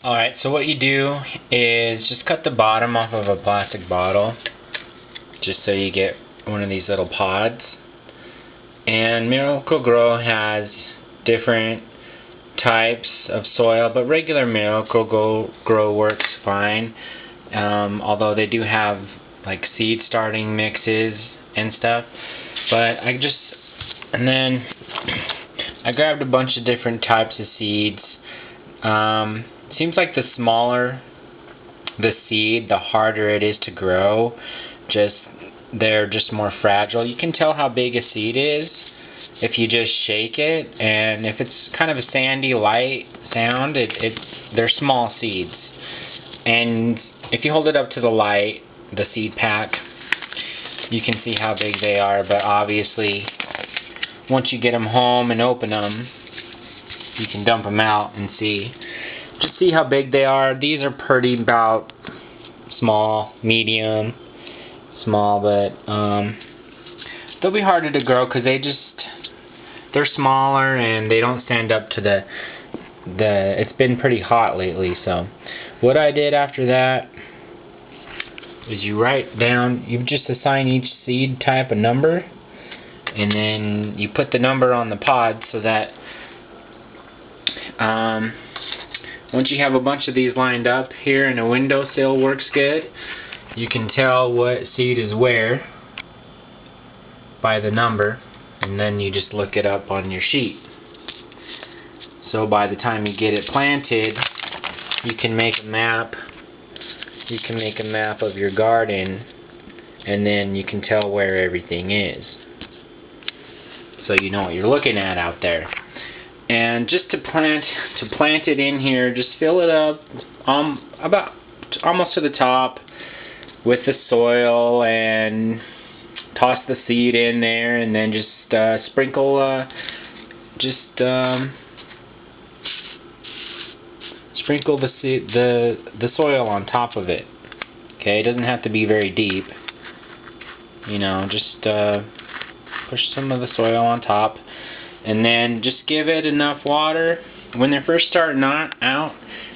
Alright, so what you do is just cut the bottom off of a plastic bottle, just so you get one of these little pods. And Miracle-Gro has different types of soil, but regular Miracle-Gro works fine. Although they do have like seed starting mixes and stuff. But and then I grabbed a bunch of different types of seeds. Seems like the smaller the seed, the harder it is to grow. They're just more fragile. You can tell how big a seed is if you just shake it, and if it's kind of a sandy, light sound, they're small seeds. And if you hold it up to the light, the seed pack, you can see how big they are. But obviously, once you get them home and open them, you can dump them out and just see how big they are. These are pretty about small, medium, small, but they'll be harder to grow because they're smaller and they don't stand up to it's been pretty hot lately. So what I did after that is you just assign each seed type a number, and then you put the number on the pod so that once you have a bunch of these lined up here, and a windowsill works good, you can tell what seed is where by the number, and then you just look it up on your sheet. So by the time you get it planted, you can make a map. You can make a map of your garden, and then you can tell where everything is, so you know what you're looking at out there. And just to plant it in here, just fill it up about almost to the top with the soil, and toss the seed in there, and then just sprinkle the soil on top of it. Okay, it doesn't have to be very deep. You know, just push some of the soil on top, and then just give it enough water. When they're first starting out,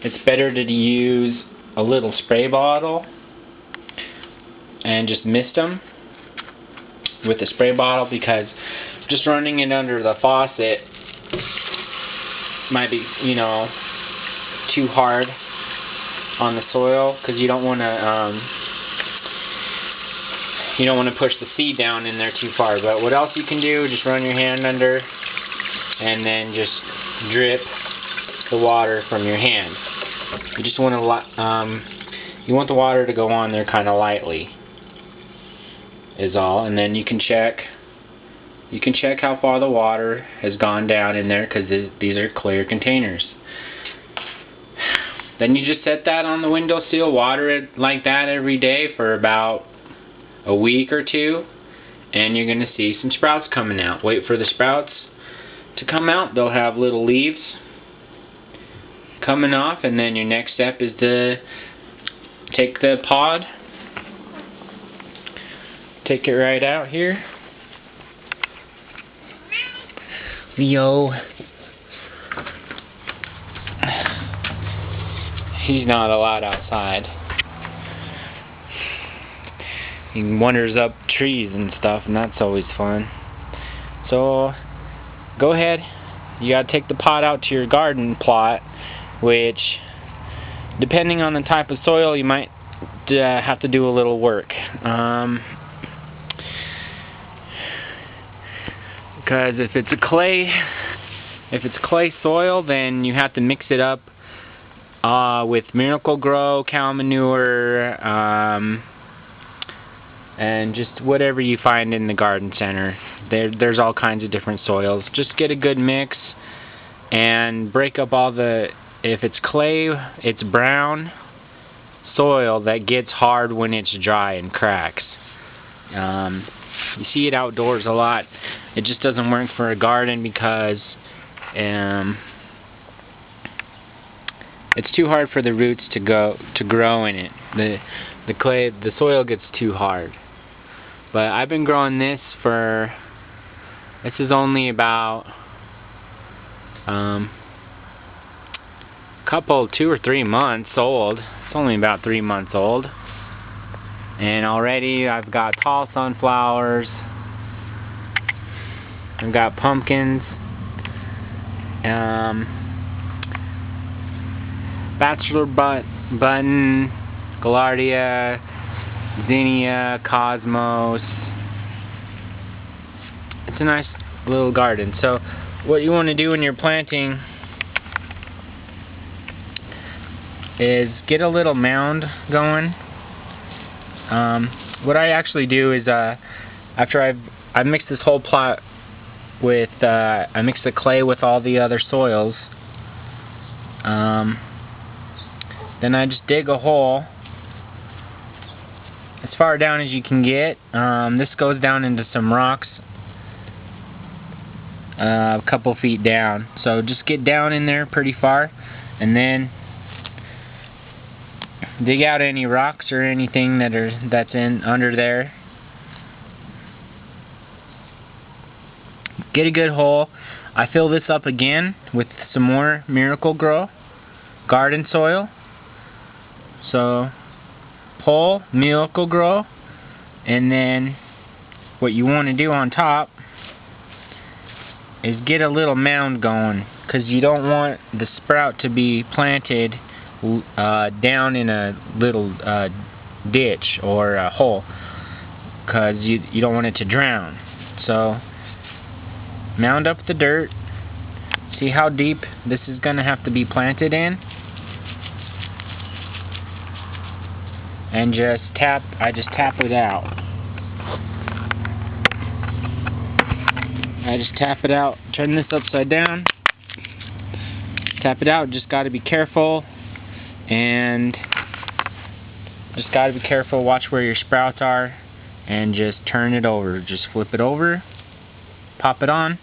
it's better to use a little spray bottle and just mist them with the spray bottle, because just running it under the faucet might be, too hard on the soil, because you don't want to push the seed down in there too far. But what else you can do, just run your hand under and then just drip the water from your hand. You just want the water to go on there kind of lightly, is all. And then you can check how far the water has gone down in there, because these are clear containers. Then you just set that on the windowsill, water it like that every day for about a week or two, and you're going to see some sprouts coming out. Wait for the sprouts to come out. They'll have little leaves coming off, and then your next step is to take the pod, take it right out here. Yo. He's not allowed outside. He wanders up trees and stuff, and that's always fun. So go ahead. You gotta take the pot out to your garden plot, which, depending on the type of soil, you might have to do a little work. Because if it's clay soil, then you have to mix it up with Miracle-Gro, cow manure, and just whatever you find in the garden center. There's all kinds of different soils. Just get a good mix and break up if it's clay, it's brown soil that gets hard when it's dry and cracks. You see it outdoors a lot. It just doesn't work for a garden because it's too hard for the roots to grow in it. The soil gets too hard. But I've been growing this is only about a 2 or 3 months old. It's only about 3 months old. And already I've got tall sunflowers. I've got pumpkins. Bachelor button, gaillardia, zinnia, cosmos. It's a nice little garden. So what you want to do when you're planting is get a little mound going. What I actually do is after I mix this whole plot with I mix the clay with all the other soils, then I just dig a hole as far down as you can get. This goes down into some rocks a couple feet down, so just get down in there pretty far and then dig out any rocks or anything that's in under there. Get a good hole. I fill this up again with some more Miracle-Gro garden soil. So pull Miracle-Gro, and then what you want to do on top is get a little mound going, because you don't want the sprout to be planted down in a little ditch or a hole, because you don't want it to drown. So mound up the dirt. See how deep this is going to have to be planted in, and I just tap it out. I just tap it out. Turn this upside down. Tap it out. Just got to be careful, and just got to be careful. Watch where your sprouts are, and just turn it over. Just flip it over. Pop it on.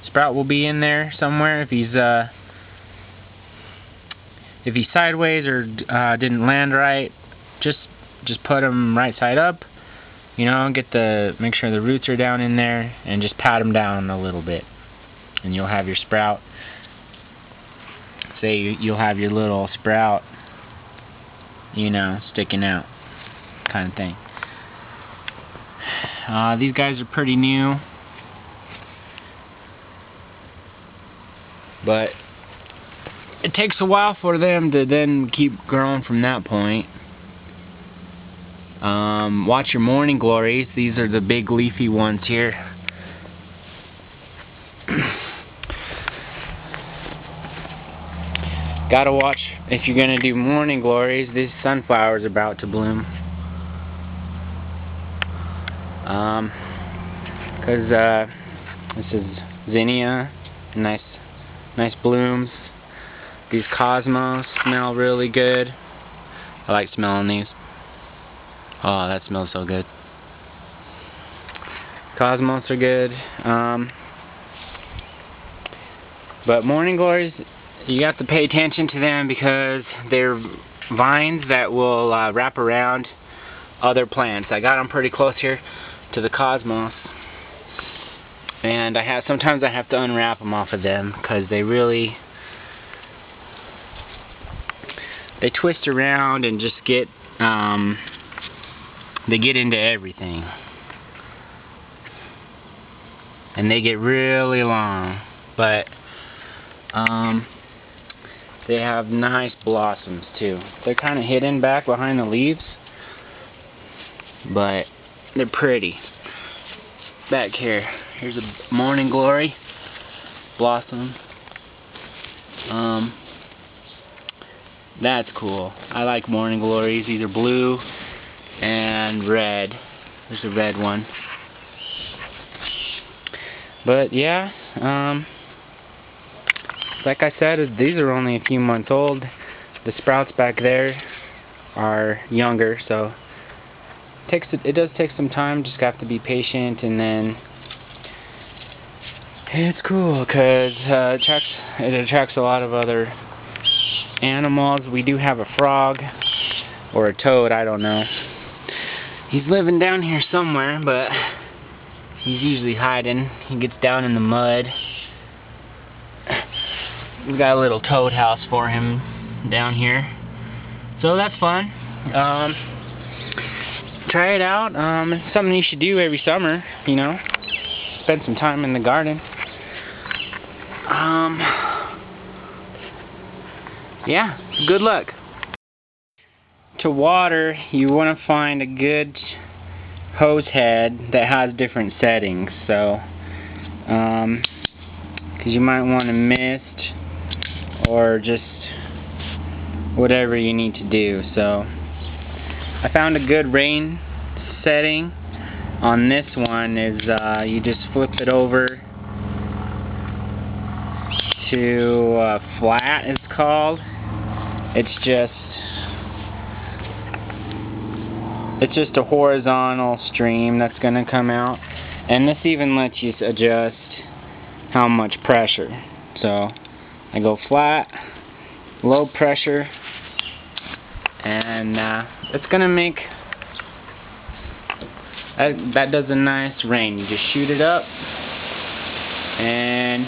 Sprout will be in there somewhere. If he's sideways or didn't land right, just put him right side up. You know, make sure the roots are down in there, and just pat them down a little bit, and you'll have your sprout. Say you'll have your little sprout, you know, sticking out, kind of thing. These guys are pretty new, but it takes a while for them to then keep growing from that point. Watch your morning glories. These are the big leafy ones here. Gotta watch if you're gonna do morning glories. These sunflowers are about to bloom. This is zinnia, nice blooms. These cosmos smell really good. I like smelling these. Oh, that smells so good. Cosmos are good. But morning glories, you have to pay attention to them because they're vines that will wrap around other plants. I got them pretty close here to the cosmos, and sometimes I have to unwrap them off of them because they twist around and just get they get into everything, and they get really long, but they have nice blossoms too. They're kind of hidden back behind the leaves, but they're pretty. Back here, here's a morning glory blossom. That's cool. I like morning glories. These are blue and red. There's a red one. But yeah, like I said, these are only a few months old. The sprouts back there are younger, so it does take some time. Just have to be patient, and then it's cool because it attracts a lot of other animals. We do have a frog or a toad, I don't know. He's living down here somewhere, but he's usually hiding. He gets down in the mud. We've got a little toad house for him. down here. So that's fun. Try it out. It's something you should do every summer, you know. Spend some time in the garden. Yeah, good luck. To water, you want to find a good hose head that has different settings. So, because you might want to mist or just whatever you need to do. So, I found a good rain setting on this one. Is you just flip it over to flat, it's called. It's just a horizontal stream that's going to come out, and this even lets you adjust how much pressure. So I go flat, low pressure, and it's going to make that does a nice rain. You just shoot it up, and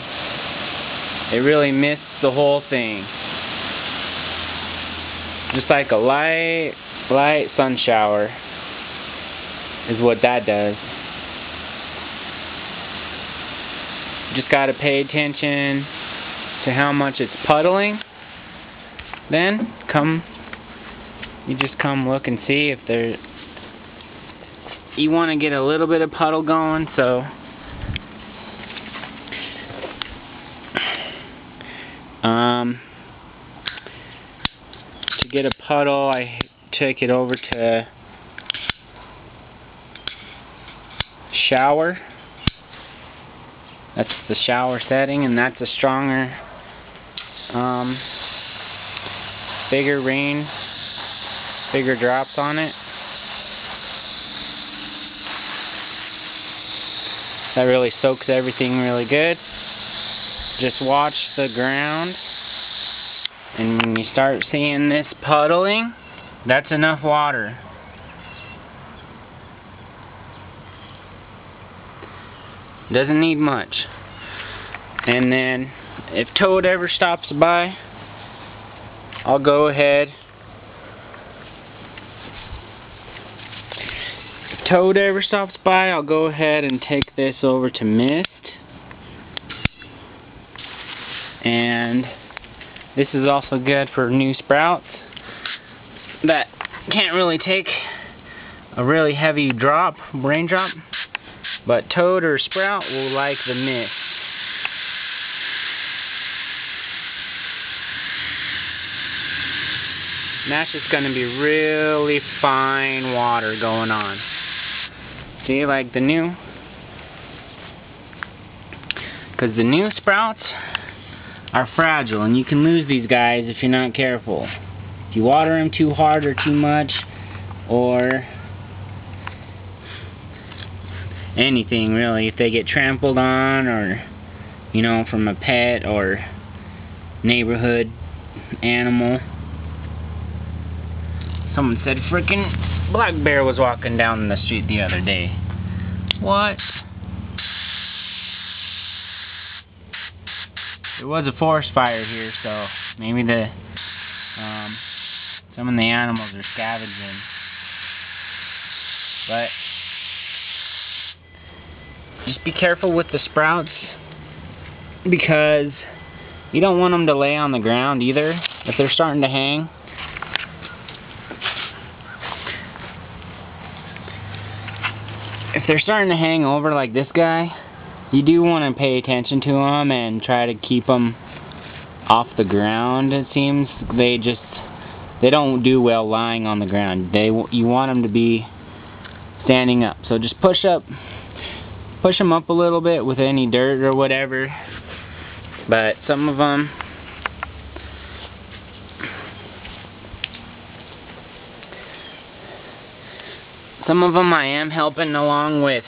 it really mists the whole thing. Just like a light sun shower is what that does. You just gotta pay attention to how much it's puddling. Then you just come look and see if there. You want to get a little bit of puddle going, so to get a puddle, I take it over to shower. That's the shower setting, and that's a stronger, bigger rain, bigger drops on it. That really soaks everything really good. Just watch the ground, and when you start seeing this puddling, that's enough water. Doesn't need much. And then if Toad ever stops by, I'll go ahead. If Toad ever stops by, I'll go ahead and take this over to mist. And this is also good for new sprouts that can't really take a really heavy raindrop, but Toad or Sprout will like the mist. And that's just going to be really fine water going on. See, like the new, because the new sprouts are fragile, and you can lose these guys if you're not careful. If you water them too hard or too much, or anything really, if they get trampled on, or you know, from a pet or neighborhood animal. Someone said frickin' black bear was walking down the street the other day. What? There was a forest fire here, so maybe some of the animals are scavenging. But just be careful with the sprouts, because you don't want them to lay on the ground either. If they're starting to hang, over like this guy, you do want to pay attention to them and try to keep them off the ground. It seems they don't do well lying on the ground. You want them to be standing up. So just push them up a little bit with any dirt or whatever. But some of them, I am helping along with.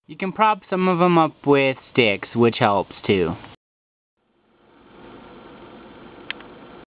You can prop some of them up with sticks, which helps too.